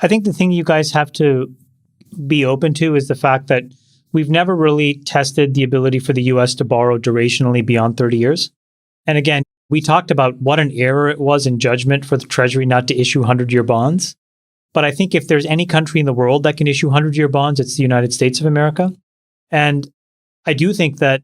I think the thing you guys have to be open to is the fact that we've never really tested the ability for the US to borrow durationally beyond 30 years. And again, we talked about what an error it was in judgment for the Treasury not to issue 100-year bonds. But I think if there's any country in the world that can issue 100-year bonds, it's the United States of America. And I do think that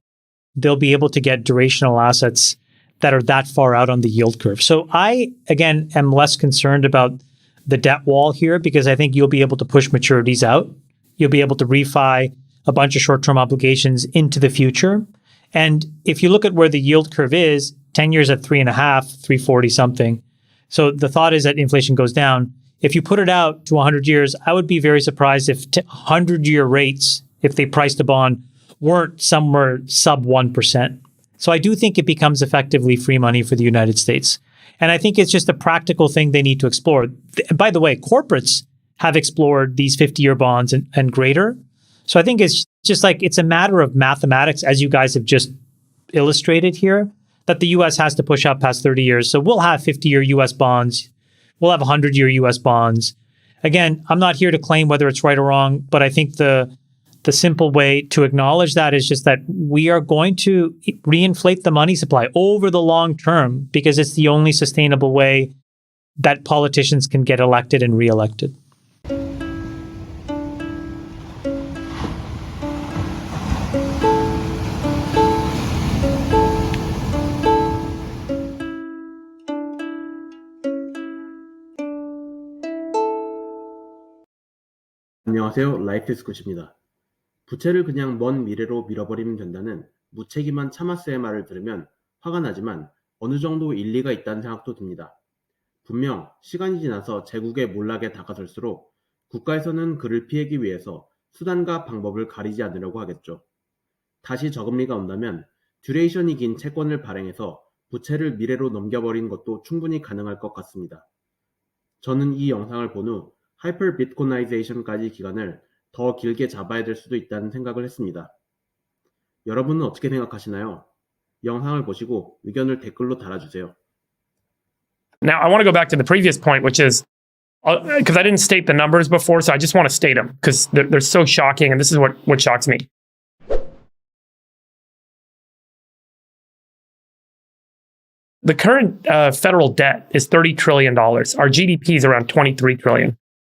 they'll be able to get durational assets that are that far out on the yield curve. So I, again, am less concerned about the debt wall here because I think you'll be able to push maturities out. You'll be able to refi a bunch of short-term obligations into the future. And if you look at where the yield curve is, 10 years at 3.5, 340 something. So the thought is that inflation goes down. If you put it out to 100 years, I would be very surprised if 100-year rates, if they priced a bond, weren't somewhere sub 1%. So I do think it becomes effectively free money for the United States. And I think it's just a practical thing they need to explore. By the way, corporates have explored these 50-year bonds and greater. So I think it's just like it's a matter of mathematics, as you guys have just illustrated here, that the U.S. has to push out past 30 years. So we'll have 50-year U.S. bonds. We'll have 100-year U.S. bonds. Again, I'm not here to claim whether it's right or wrong, but I think the simple way to acknowledge that is just that we are going to reinflate the money supply over the long term because it's the only sustainable way that politicians can get elected and reelected. 안녕하세요. 라이프스굿입니다. 부채를 그냥 먼 미래로 밀어버리면 된다는 무책임한 차마스의 말을 들으면 화가 나지만 어느 정도 일리가 있다는 생각도 듭니다. 분명 시간이 지나서 제국의 몰락에 다가설수록 국가에서는 그를 피하기 위해서 수단과 방법을 가리지 않으려고 하겠죠. 다시 저금리가 온다면 듀레이션이 긴 채권을 발행해서 부채를 미래로 넘겨버리는 것도 충분히 가능할 것 같습니다. 저는 이 영상을 본 후 하이퍼 비트코나이제이션까지 기간을 더 길게 잡아야 될 수도 있다는 생각을 했습니다. 여러분은 어떻게 생각하시나요? 영상을 보시고 의견을 댓글로 달아주세요. Now, I want to go back to the previous point, which is, because I didn't state the numbers before, so I just want to state them, because they're so shocking, and this is what shocks me. The current federal debt is $30 trillion. Our GDP is around $23 trillion.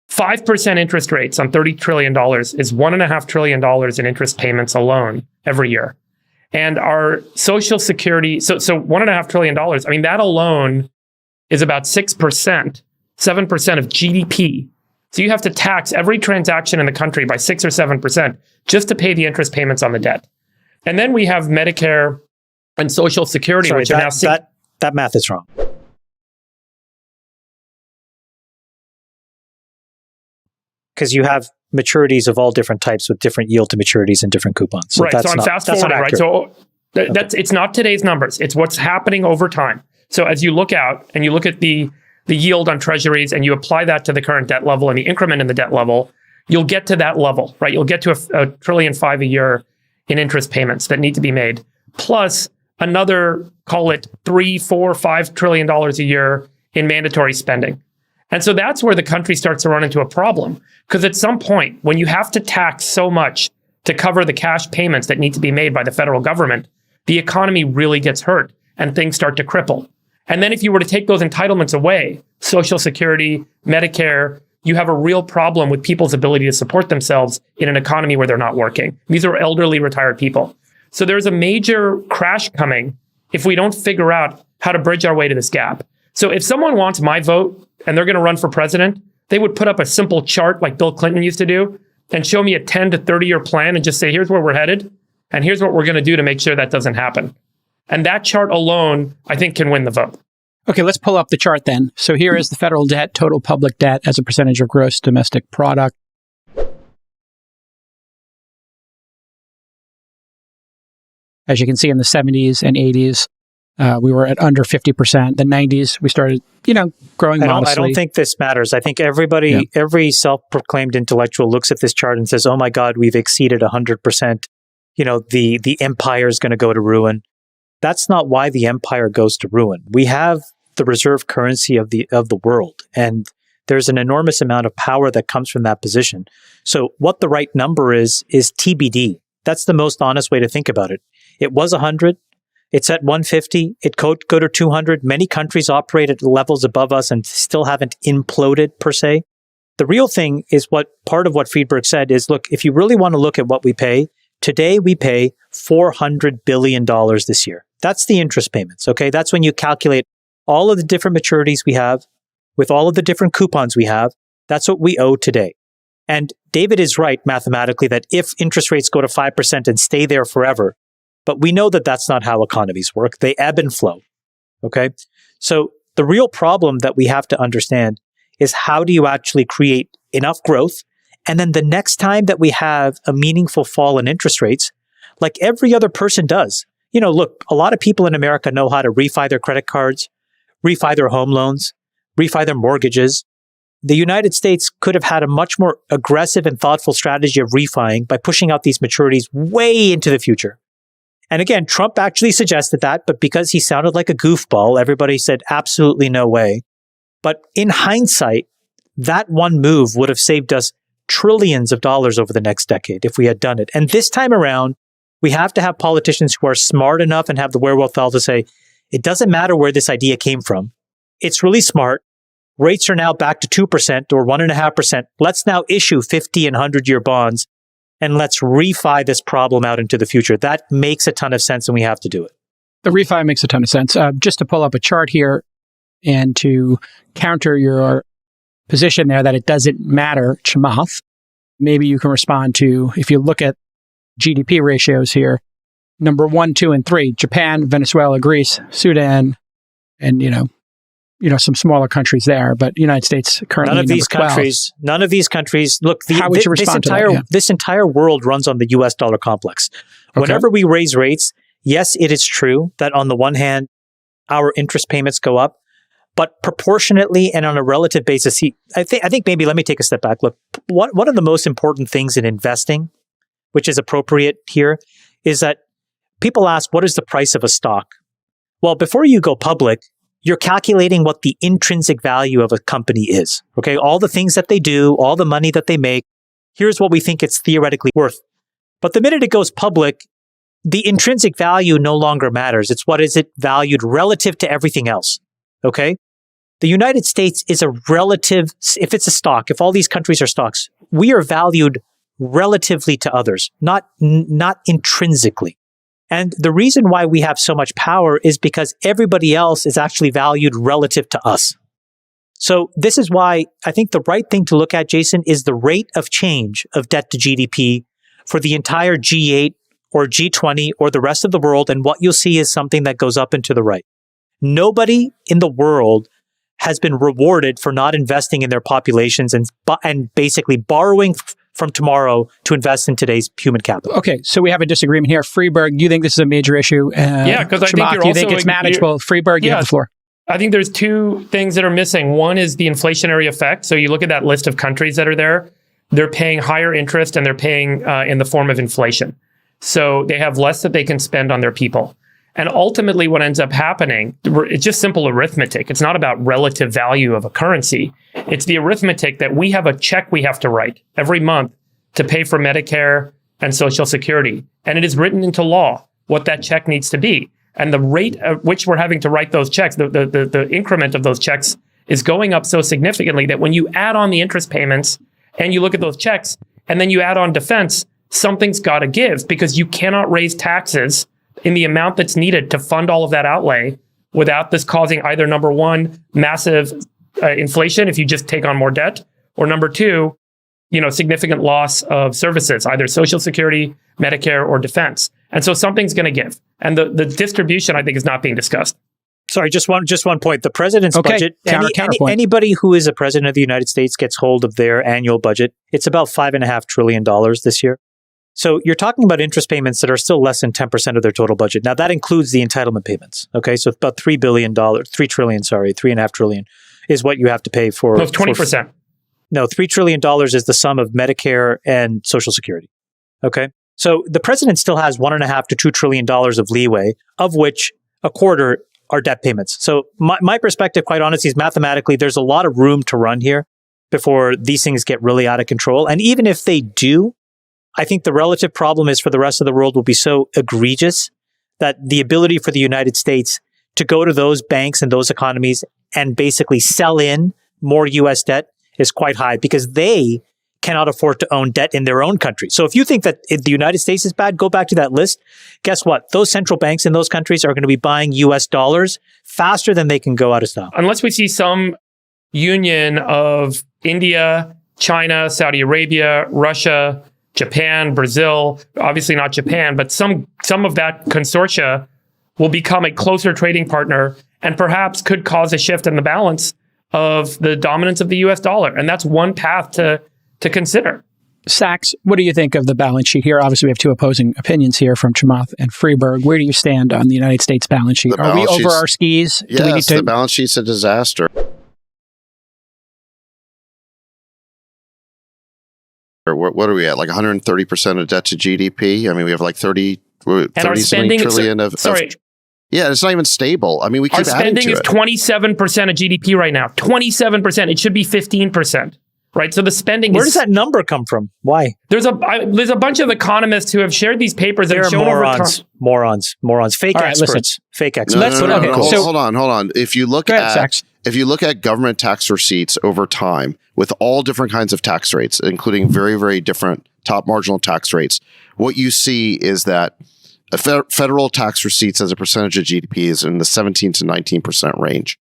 5% interest rates on $30 trillion is $1.5 trillion in interest payments alone every year. And our Social Security, so $1.5 trillion, I mean, that alone is about 6%, 7% of GDP. So you have to tax every transaction in the country by 6 or 7% just to pay the interest payments on the debt. And then we have Medicare and Social Security, Sorry, which are now... That math is wrong. Because you have maturities of all different types with different yield to maturities and different coupons. So right. So I'm fast forwarding, right? So it's not today's numbers. It's what's happening over time. So as you look out and you look at the yield on treasuries and you apply that to the current debt level and the increment in the debt level, you'll get to that level, right? You'll get to $1.5 trillion a year in interest payments that need to be made, plus another, call it $3, $4, $5 trillion a year in mandatory spending. And so that's where the country starts to run into a problem. Because at some point, when you have to tax so much to cover the cash payments that need to be made by the federal government, the economy really gets hurt and things start to cripple. And then if you were to take those entitlements away, Social Security, Medicare, you have a real problem with people's ability to support themselves in an economy where they're not working. These are elderly retired people. So there's a major crash coming if we don't figure out how to bridge our way to this gap. So if someone wants my vote and they're going to run for president, they would put up a simple chart like Bill Clinton used to do and show me a 10 to 30-year plan and just say, here's where we're headed, and here's what we're going to do to make sure that doesn't happen. And that chart alone, I think, can win the vote. Okay, let's pull up the chart then. So here is the federal debt, total public debt as a percentage of gross domestic product. As you can see in the 70s and 80s, we were at under 50%. The 90s, we started, growing modestly. I don't think this matters. I think everybody, every self-proclaimed intellectual looks at this chart and says, oh my God, we've exceeded 100%. The empire is going to go to ruin. That's not why the empire goes to ruin. We have the reserve currency of the world. And There's an enormous amount of power that comes from that position. So what the right number is TBD. That's the most honest way to think about it. It was 100. It's at 150. It could go to 200. Many countries operate at levels above us and still haven't imploded per se. The real thing is what part of what Friedberg said is, look, if you really want to look at what we pay, today we pay $400 billion this year. That's the interest payments, okay? That's when you calculate all of the different maturities we have with all of the different coupons we have. That's what we owe today. And David is right mathematically that if interest rates go to 5% and stay there forever, but we know that that's not how economies work. They ebb and flow, okay? So the real problem that we have to understand is how do you actually create enough growth? And then the next time that we have a meaningful fall in interest rates, like every other person does, look, a lot of people in America know how to refi their credit cards, refi their home loans, refi their mortgages. The United States could have had a much more aggressive and thoughtful strategy of refiing by pushing out these maturities way into the future. And again, Trump actually suggested that, but because he sounded like a goofball, everybody said absolutely no way. But in hindsight, that one move would have saved us trillions of dollars over the next decade if we had done it. And this time around, we have to have politicians who are smart enough and have the wherewithal to say, it doesn't matter where this idea came from. It's really smart. Rates are now back to 2% or 1.5%. Let's now issue 50 and 100-year bonds and let's refi this problem out into the future. That makes a ton of sense and we have to do it. The refi makes a ton of sense. Just to pull up a chart here and to counter your position there that it doesn't matter, Chamath, maybe you can respond to, if you look at GDP ratios here, number 1, 2, and 3, Japan, Venezuela, Greece, Sudan, and, some smaller countries there, but the United States currently none of these countries, look, how would you respond to that? Yeah. This entire world runs on the US dollar complex. Okay. Whenever we raise rates, yes, it is true that on the one hand, our interest payments go up, but proportionately and on a relative basis, I think maybe let me take a step back. Look, one of the most important things in investing, which is appropriate here, is that people ask, what is the price of a stock? Well, before you go public, you're calculating what the intrinsic value of a company is. Okay, all the things that they do, all the money that they make, here's what we think it's theoretically worth. But the minute it goes public, the intrinsic value no longer matters. It's what is it valued relative to everything else. Okay? The United States is a relative, if it's a stock, if all these countries are stocks, we are valued relatively to others, not intrinsically. And the reason why we have so much power is because everybody else is actually valued relative to us. So this is why I think the right thing to look at, Jason, is the rate of change of debt to GDP for the entire G8 or G20 or the rest of the world. And what you'll see is something that goes up and to the right. Nobody in the world has been rewarded for not investing in their populations and basically borrowing from tomorrow to invest in today's human capital. Okay, so we have a disagreement here. Freeberg, you think this is a major issue? Yeah, because I think you think it's manageable. Freeberg, you have the floor. I think there's two things that are missing. One is the inflationary effect. So you look at that list of countries that are there, they're paying higher interest and they're paying in the form of inflation. So they have less that they can spend on their people. And ultimately what ends up happening, it's just simple arithmetic. It's not about relative value of a currency. It's the arithmetic that we have a check we have to write every month to pay for Medicare and Social Security. And it is written into law what that check needs to be. And the rate at which we're having to write those checks, the increment of those checks is going up so significantly that when you add on the interest payments and you look at those checks and then you add on defense, something's got to give because you cannot raise taxes in the amount that's needed to fund all of that outlay without this causing either, number one, massive inflation if you just take on more debt, or number two, significant loss of services, either Social Security, Medicare, or defense. And so something's going to give. And the distribution, I think, is not being discussed. Sorry, just one point. The president's budget, anybody who is a president of the United States gets hold of their annual budget. It's about $5.5 trillion this year. So you're talking about interest payments that are still less than 10% of their total budget. Now that includes the entitlement payments. Okay, so about $3.5 trillion is what you have to pay for. No, 20%. No, $3 trillion is the sum of Medicare and Social Security. Okay, so the president still has $1.5 to $2 trillion of leeway, of which a quarter are debt payments. So my perspective, quite honestly, is mathematically there's a lot of room to run here. before these things get really out of control. And even if they do, I think the relative problem is for the rest of the world will be so egregious that the ability for the United States to go to those banks and those economies and basically sell in more US debt is quite high because they cannot afford to own debt in their own country. So if you think that the United States is bad, go back to that list. Guess what? Those central banks in those countries are going to be buying US dollars faster than they can go out of style. Unless we see some union of India, China, Saudi Arabia, Russia, Japan, Brazil, obviously not Japan, but some of that consortia will become a closer trading partner and perhaps could cause a shift in the balance of the dominance of the US dollar. And that's one path to consider. Sachs, what do you think of the balance sheet here? Obviously, we have two opposing opinions here from Chamath and Freeberg. Where do you stand on the United States balance sheet? Are we over our skis? Yes, the balance sheet's a disaster. What are we at? Like 130% of debt to GDP? I mean, we have like 30 and our spending trillion yeah, it's not even stable. I mean, we keep adding to it. Our spending is 27% of GDP right now. 27%. It should be 15%. Right, so the spending. Where does that number come from? Why? There's a bunch of economists who have shared these papers and shown morons, fake experts, fake experts. Hold on. If you look at government tax receipts over time with all different kinds of tax rates, including very, very different top marginal tax rates, what you see is that federal tax receipts as a percentage of GDP is in the 17 to 19% range.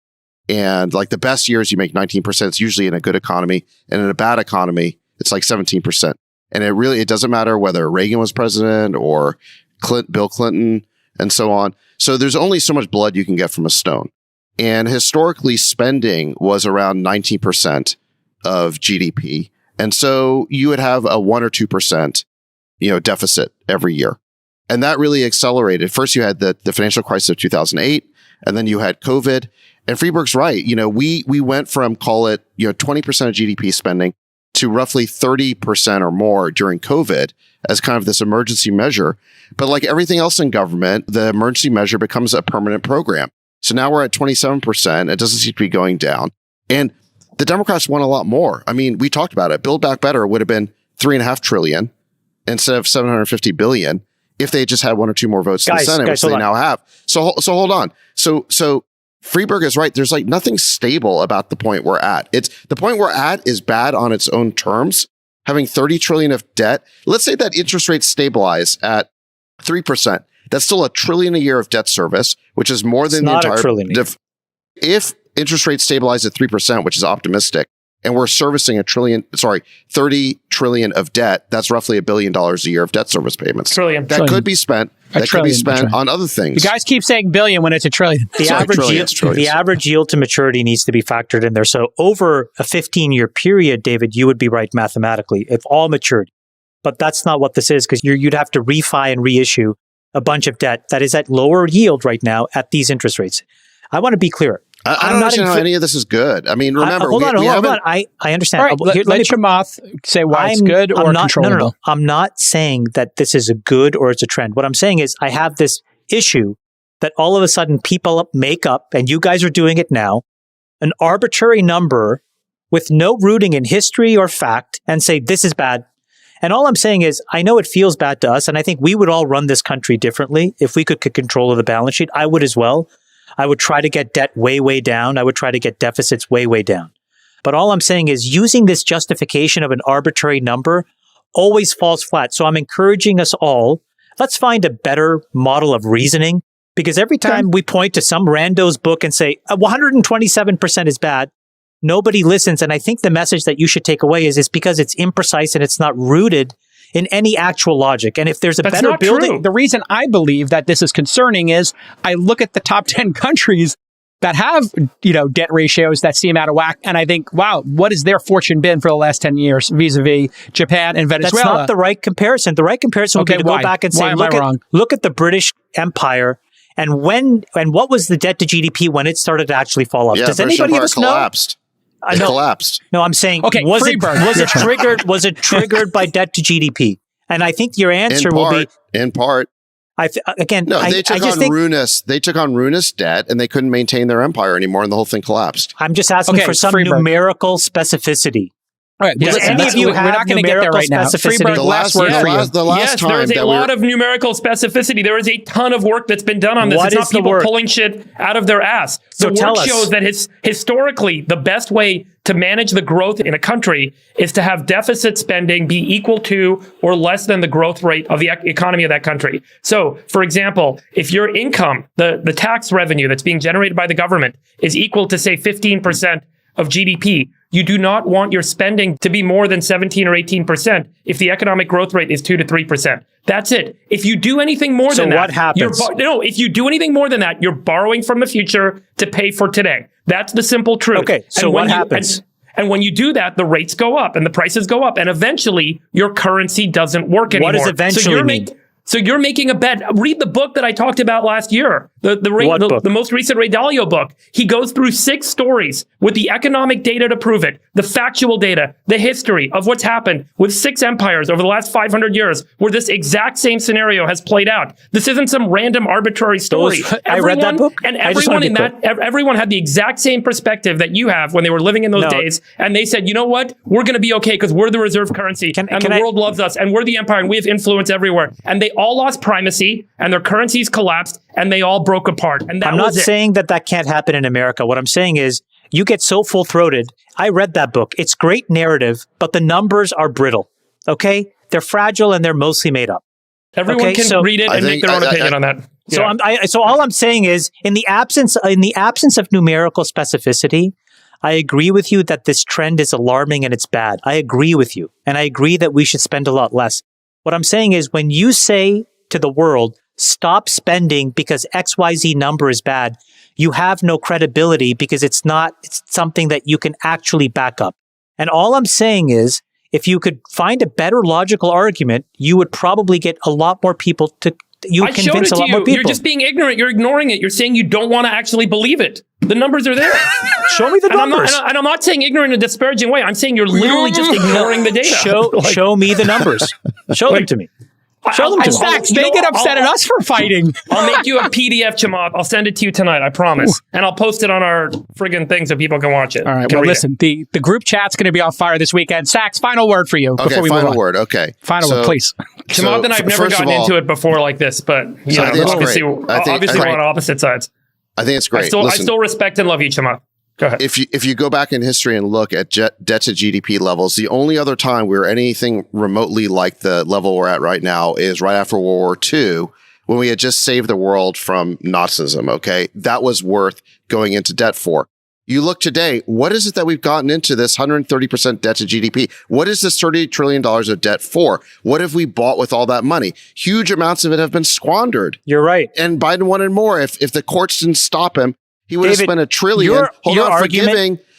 And like the best years, you make 19%. It's usually in a good economy. And in a bad economy, it's like 17%. And it doesn't matter whether Reagan was president or Bill Clinton and so on. So there's only so much blood you can get from a stone. And historically, spending was around 19% of GDP. And so you would have a 1 or 2%, deficit every year. And that really accelerated. First, you had the financial crisis of 2008, and then you had COVID. And Freeberg's right. We went from, call it, 20% of GDP spending to roughly 30% or more during COVID as kind of this emergency measure. But like everything else in government, the emergency measure becomes a permanent program. So now we're at 27%. It doesn't seem to be going down. And the Democrats want a lot more. I mean, we talked about it. Build Back Better would have been $3.5 trillion instead of $750 billion if they just had one or two more votes in the Senate, which they now have. So hold on. So Freeberg is right. There's like nothing stable about the point we're at. The point we're at is bad on its own terms. Having 30 trillion of debt. Let's say that interest rates stabilize at 3%. That's still $1 trillion a year of debt service, which is more than the entire if interest rates stabilize at 3%, which is optimistic, and we're servicing 30 trillion of debt, that's roughly $1 billion a year of debt service payments. That could be spent. Could be spent on other things. You guys keep saying billion when it's a trillion. The average yield to maturity needs to be factored in there. So over a 15-year period, David, you would be right mathematically if all matured. But that's not what this is because you'd have to refi and reissue a bunch of debt that is at lower yield right now at these interest rates. I want to be clear. I don't understand how any of this is good. I mean, remember, hold on. I understand. All right, let Chamath say why it's good or controllable. No. I'm not saying that this is a good or it's a trend. What I'm saying is I have this issue that all of a sudden people make up, and you guys are doing it now, an arbitrary number with no rooting in history or fact and say this is bad. And all I'm saying is I know it feels bad to us, and I think we would all run this country differently if we could get control of the balance sheet. I would as well. I would try to get debt way, way down. I would try to get deficits way, way down. But all I'm saying is using this justification of an arbitrary number always falls flat. So I'm encouraging us all, let's find a better model of reasoning, because every time we point to some rando's book and say 127% is bad, nobody listens. And I think the message that you should take away is it's because it's imprecise and it's not rooted in any actual logic. And if there's a better building... True. The reason I believe that this is concerning is I look at the top 10 countries that have, debt ratios that seem out of whack. And I think, wow, what has their fortune been for the last 10 years vis-a-vis Japan and Venezuela? That's not the right comparison. The right comparison would be to go back and say, look at the British Empire and what was the debt to GDP when it started to actually fall off? Does anybody of us collapsed. It collapsed. No, I'm saying, was it triggered by debt to GDP? And I think your answer will be in part. They took on ruinous debt, and they couldn't maintain their empire anymore, and the whole thing collapsed. I'm just asking for some numerical specificity. All right. Does Listen, any of you we're have not going to get there numerical right now. specificity? Freeberg, last word for you. The last Yes, time there is a that lot of numerical specificity. There is a ton of work that's been done on this. What It's is not the people work? pulling shit out of their ass. So The tell work us. shows that historically, the best way to manage the growth in a country is to have deficit spending be equal to or less than the growth rate of the economy of that country. So, for example, if your income, the tax revenue that's being generated by the government is equal to, say, 15% of GDP, you do not want your spending to be more than 17 or 18% if the economic growth rate is 2 to 3%. That's it. If you do anything more So than that, what happens? If you do anything more than that, you're borrowing from the future to pay for today. That's the simple truth. Okay, so And what when happens? And when you do that, the rates go up and the prices go up, and eventually your currency doesn't work anymore. What does eventually mean? So you're making a bet. Read the book that I talked about last year, What book? the most recent Ray Dalio book. He goes through 6 stories with the economic data to prove it, the factual data, the history of what's happened with 6 empires over the last 500 years, where this exact same scenario has played out. This isn't some random arbitrary story. I read that book. And I just wanna everyone be in that, everyone had the exact same perspective that you have when they were living in those No. days, and they said, you know what, we're going to be okay because we're the reserve currency, and can the I- world loves us, and we're the empire, and we have influence everywhere. And they all lost primacy, and their currencies collapsed, and they all broke apart. And that I'm not was it. saying that can't happen in America. What I'm saying is you get so full-throated. I read that book. It's great narrative, but the numbers are brittle. Okay? They're fragile and they're mostly made up. Everyone Okay, can so- read it and make their own opinion on that. So Yeah. so all I'm saying is in the absence of numerical specificity, I agree with you that this trend is alarming and it's bad. I agree with you. And I agree that we should spend a lot less. What I'm saying is when you say to the world, stop spending because XYZ number is bad, you have no credibility because it's something that you can actually back up. And all I'm saying is, if you could find a better logical argument, you would probably get a lot more people to, I showed it convince a to lot more you. people. You're just being ignorant. You're ignoring it. You're saying you don't want to actually believe it. The numbers are there. Show me the numbers. And I'm not saying ignorant in a disparaging way. I'm saying you're literally just ignoring the data. Show me the numbers. Show them to me. Show them to me. Stacks, they get upset at us for fighting. I'll make you a PDF, Chamath. I'll send it to you tonight. I promise. And I'll post it on our friggin' thing so people can watch it. All right. Can Well, read listen, the group chat's going to be on fire this weekend. Stacks, final word for you before we move on. Final word. Okay. Final word, please. Chamath and I've never gotten into it before like this, but you know, I think it's obviously great. I think- we're on opposite sides. I think it's great. I still respect and love you, Chamath. Go ahead. If you go back in history and look at debt to GDP levels, the only other time we were anything remotely like the level we're at right now is right after World War II, when we had just saved the world from Nazism. Okay, that was worth going into debt for. You look today, what is it that we've gotten into this 130% debt to GDP? What is this $30 trillion of debt for? What have we bought with all that money? Huge amounts of it have been squandered. You're right. And Biden wanted more. If the courts didn't stop him, he would have spent $1 trillion.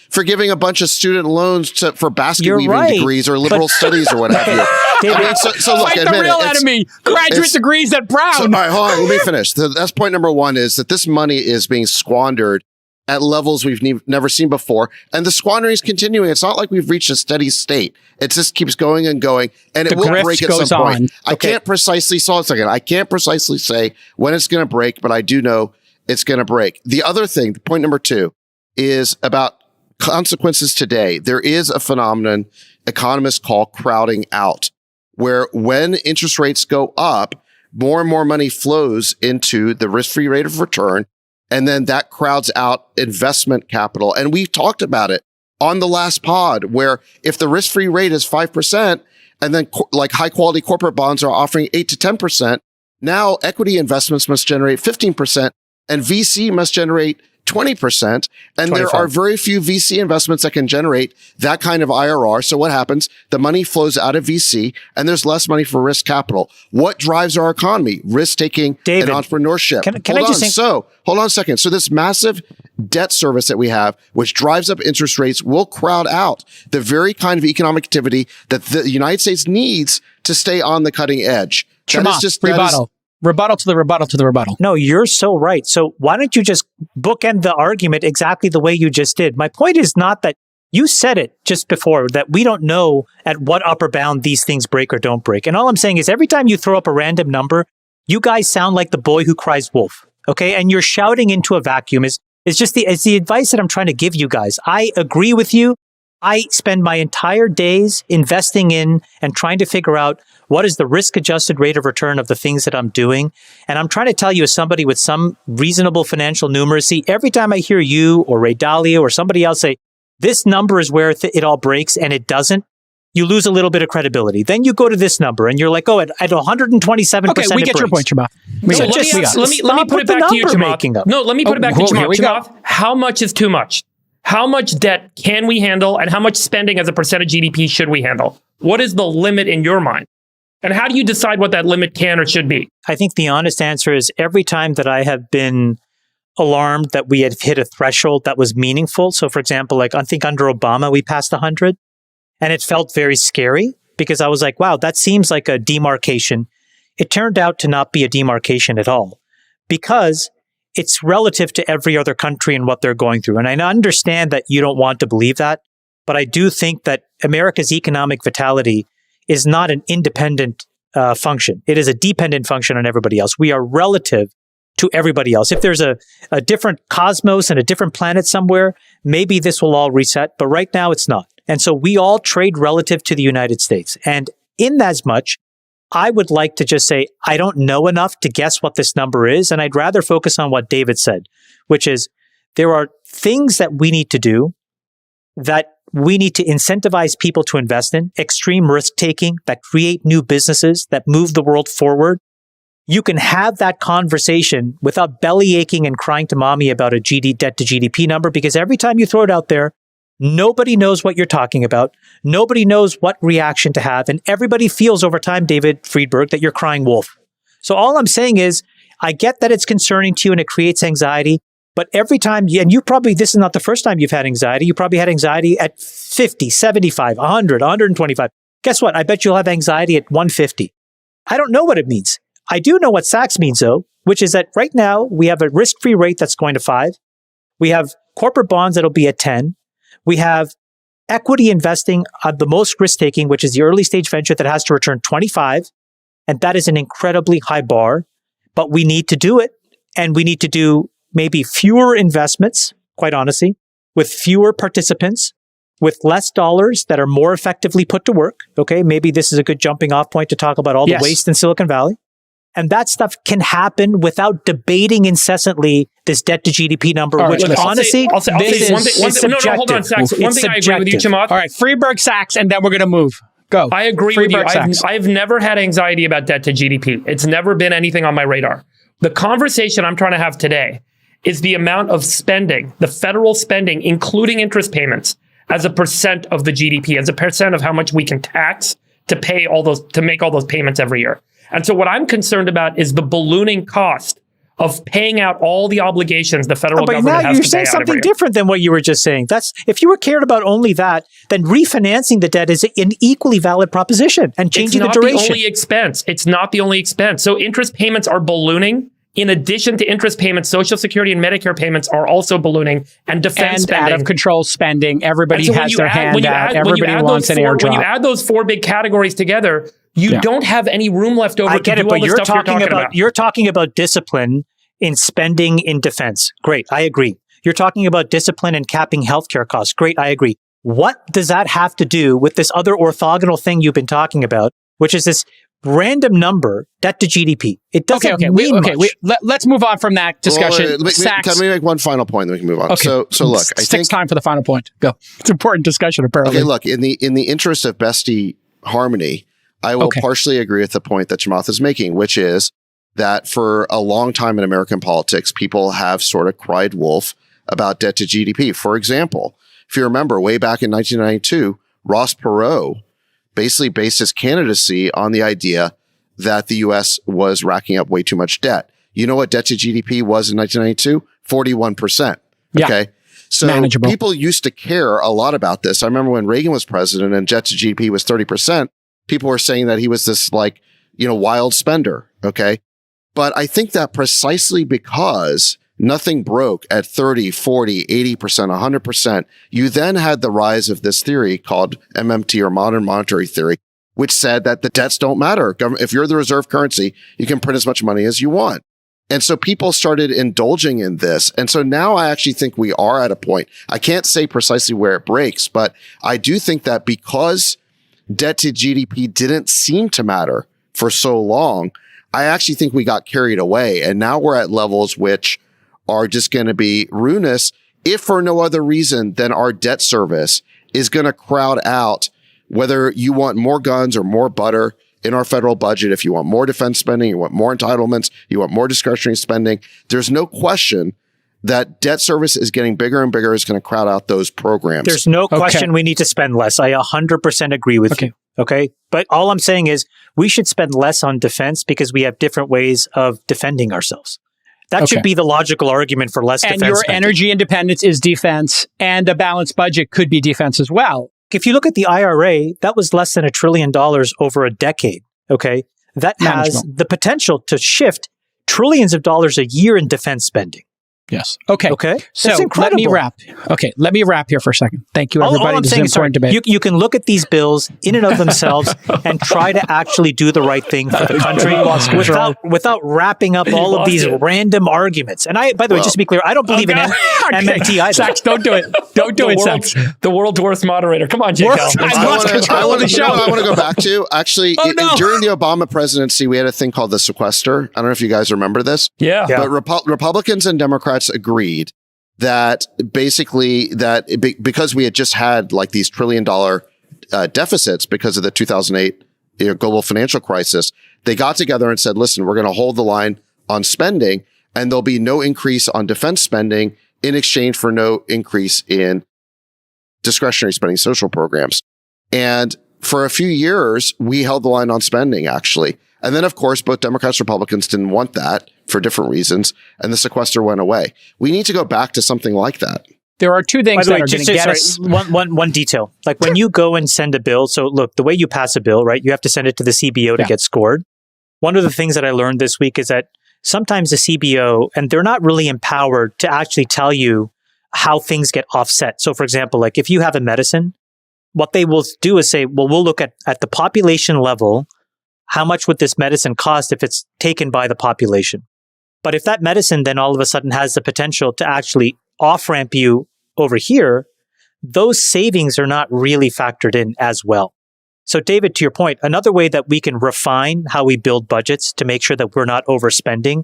Forgiving a bunch of student loans for basket weaving degrees or liberal studies or what have you. David, so look, Fight the real enemy. Graduate degrees at Brown. So, all right, hold on. Let me finish. That's point number one, is that this money is being squandered at levels we've never seen before. And the squandering is continuing. It's not like we've reached a steady state. It just keeps going and going. And it will break at some point. I can't precisely say when it's going to break, but I do know it's going to break. The other thing, point number 2, is about consequences today. There is a phenomenon economists call crowding out, where when interest rates go up, more and more money flows into the risk-free rate of return, and then that crowds out investment capital. And we've talked about it on the last pod, where if the risk-free rate is 5%, and then like high-quality corporate bonds are offering 8 to 10%, now equity investments must generate 15%, and VC must generate 20%. And 25. There are very few VC investments that can generate that kind of IRR. So what happens? The money flows out of VC and there's less money for risk capital. What drives our economy? Risk taking and entrepreneurship. Hold on a second. So this massive debt service that we have, which drives up interest rates, will crowd out the very kind of economic activity that the United States needs to stay on the cutting edge. Rebuttal to the rebuttal. No, you're so right. So why don't you just bookend the argument exactly the way you just did? My point is not that you said it just before, that we don't know at what upper bound these things break or don't break. And all I'm saying is every time you throw up a random number, you guys sound like the boy who cries wolf. Okay. And you're shouting into a vacuum. It's the advice that I'm trying to give you guys. I agree with you. I spend my entire days investing in and trying to figure out what is the risk-adjusted rate of return of the things that I'm doing. And I'm trying to tell you, as somebody with some reasonable financial numeracy, every time I hear you or Ray Dalio or somebody else say, this number is where it all breaks, and it doesn't, you lose a little bit of credibility. Then you go to this number and you're like, oh, at 127%. Okay, we get your point, Chamath. Let me put it back to you, Chamath. No, let me put it back to Chamath. Chamath, how much is too much? How much debt can we handle, and how much spending as a percent of GDP should we handle? What is the limit in your mind? And how do you decide what that limit can or should be? I think the honest answer is every time that I have been alarmed that we had hit a threshold that was meaningful. So for example, like I think under Obama, we passed 100 and it felt very scary because I was like, wow, that seems like a demarcation. It turned out to not be a demarcation at all because it's relative to every other country and what they're going through. And I understand that you don't want to believe that, but I do think that America's economic vitality is not an independent function. It is a dependent function on everybody else. We are relative to everybody else. If there's a different cosmos and a different planet somewhere, maybe this will all reset, but right now it's not. And so we all trade relative to the United States. And in as much, I would like to just say, I don't know enough to guess what this number is. And I'd rather focus on what David said, which is there are things that we need to do that we need to incentivize people to invest in, extreme risk taking that create new businesses that move the world forward. You can have that conversation without belly aching and crying to mommy about a debt to GDP number, because every time you throw it out there, nobody knows what you're talking about. Nobody knows what reaction to have. And everybody feels over time, David Friedberg, that you're crying wolf. So all I'm saying is, I get that it's concerning to you and it creates anxiety. But every time, and you probably, this is not the first time you've had anxiety. You probably had anxiety at 50, 75, 100, 125. Guess what? I bet you'll have anxiety at 150. I don't know what it means. I do know what Sachs means, though, which is that right now we have a risk-free rate that's going to 5. We have corporate bonds that'll be at 10. We have equity investing on the most risk-taking, which is the early stage venture that has to return 25. And that is an incredibly high bar, but we need to do it. And we need to do maybe fewer investments, quite honestly, with fewer participants, with less dollars that are more effectively put to work. Okay, maybe this is a good jumping off point to talk about all the waste in Silicon Valley. And that stuff can happen without debating incessantly this debt to GDP number, which honestly, I'll say one thing. No, hold on, Sachs. One thing I agree with you, Chamath. All right, Friedberg, Sachs, and then we're going to move. Go. I agree with you. I've never had anxiety about debt to GDP. It's never been anything on my radar. The conversation I'm trying to have today is the amount of spending, the federal spending, including interest payments, as a percent of the GDP, as a percent of how much we can tax to pay all those, to make all those payments every year. And so what I'm concerned about is the ballooning cost of paying out all the obligations the federal government has to pay out. But now you're saying something different than what you were just saying. That's, if you were cared about only that, then refinancing the debt is an equally valid proposition and changing the duration. It's not the only expense. It's not the only expense. So interest payments are ballooning. In addition to interest payments, Social Security and Medicare payments are also ballooning, and defense spending. Out of control spending. Everybody has their hand out. Everybody wants an airdrop. When you add those 4 big categories together, you don't have any room left over to do all the stuff you're talking about. You're talking about discipline in spending in defense. Great, I agree. You're talking about discipline in capping healthcare costs. Great, I agree. What does that have to do with this other orthogonal thing you've been talking about, which is this random number, debt to GDP? It doesn't mean much. Let's move on from that discussion. Can we make one final point, then we can move on? Okay. So look, I think it's time for the final point. Go. It's an important discussion, apparently. Okay, look, in the interest of bestie harmony, I will partially agree with the point that Chamath is making, which is that for a long time in American politics, people have sort of cried wolf about debt to GDP. For example, if you remember, way back in 1992, Ross Perot basically based his candidacy on the idea that the U.S. was racking up way too much debt. You know what debt to GDP was in 1992? 41%. Okay. So manageable. People used to care a lot about this. I remember when Reagan was president and debt to GDP was 30%, people were saying that he was this wild spender. Okay. But I think that precisely because nothing broke at 30, 40, 80%, 100%, you then had the rise of this theory called MMT, or modern monetary theory, which said that the debts don't matter. If you're the reserve currency, you can print as much money as you want. And so people started indulging in this. And so now I actually think we are at a point. I can't say precisely where it breaks, but I do think that because debt to GDP didn't seem to matter for so long, I actually think we got carried away. And now we're at levels which are just going to be ruinous, if for no other reason than our debt service is going to crowd out whether you want more guns or more butter in our federal budget. If you want more defense spending, you want more entitlements, you want more discretionary spending, there's no question that debt service is getting bigger and bigger, is going to crowd out those programs. There's no question we need to spend less. I 100% agree with you. Okay. But all I'm saying is we should spend less on defense because we have different ways of defending ourselves. That should be the logical argument for less defense. And your spending. energy independence is defense, and a balanced budget could be defense as well. If you look at the IRA, that was less than $1 trillion over a decade. Okay. That has the potential to shift trillions of dollars a year in defense spending. Yes. Okay. Okay. So that's incredible. Let me wrap here for a second. Thank you, everybody. All I'm this saying is an important debate. You can look at these bills in and of themselves and try to actually do the right thing for the country without wrapping up all of these random arguments. And by the way, just to be clear, I don't believe in MMT either. Sachs, don't do it. Don't do it, Sachs. The world's worst moderator. Come on, Jake. I want to go back to, actually, during the Obama presidency, we had a thing called the sequester. I don't know if you guys remember this. Yeah. But Republicans and Democrats agreed that basically because we had just had like these $1 trillion deficits because of the 2008 global financial crisis, they got together and said, listen, we're going to hold the line on spending and there'll be no increase on defense spending in exchange for no increase in discretionary spending, social programs. And for a few years, we held the line on spending, actually. And then, of course, both Democrats and Republicans didn't want that for different reasons, and the sequester went away. We need to go back to something like that. There are two things that are going to get us. One detail. Like when you go and send a bill, so look, the way you pass a bill, right, you have to send it to the CBO to get scored. One of the things that I learned this week is that sometimes the CBO, and they're not really empowered to actually tell you how things get offset. So for example, like if you have a medicine, what they will do is say, well, we'll look at the population level, how much would this medicine cost if it's taken by the population? But if that medicine then all of a sudden has the potential to actually off-ramp you over here, those savings are not really factored in as well. So David, to your point, another way that we can refine how we build budgets to make sure that we're not overspending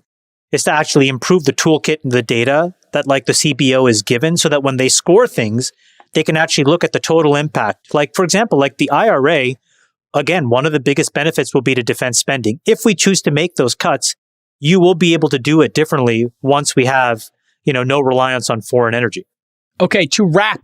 is to actually improve the toolkit and the data that like the CBO is given so that when they score things, they can actually look at the total impact. Like, for example, like the IRA, again, one of the biggest benefits will be to defense spending. If we choose to make those cuts, you will be able to do it differently once we have, no reliance on foreign energy. Okay, to wrap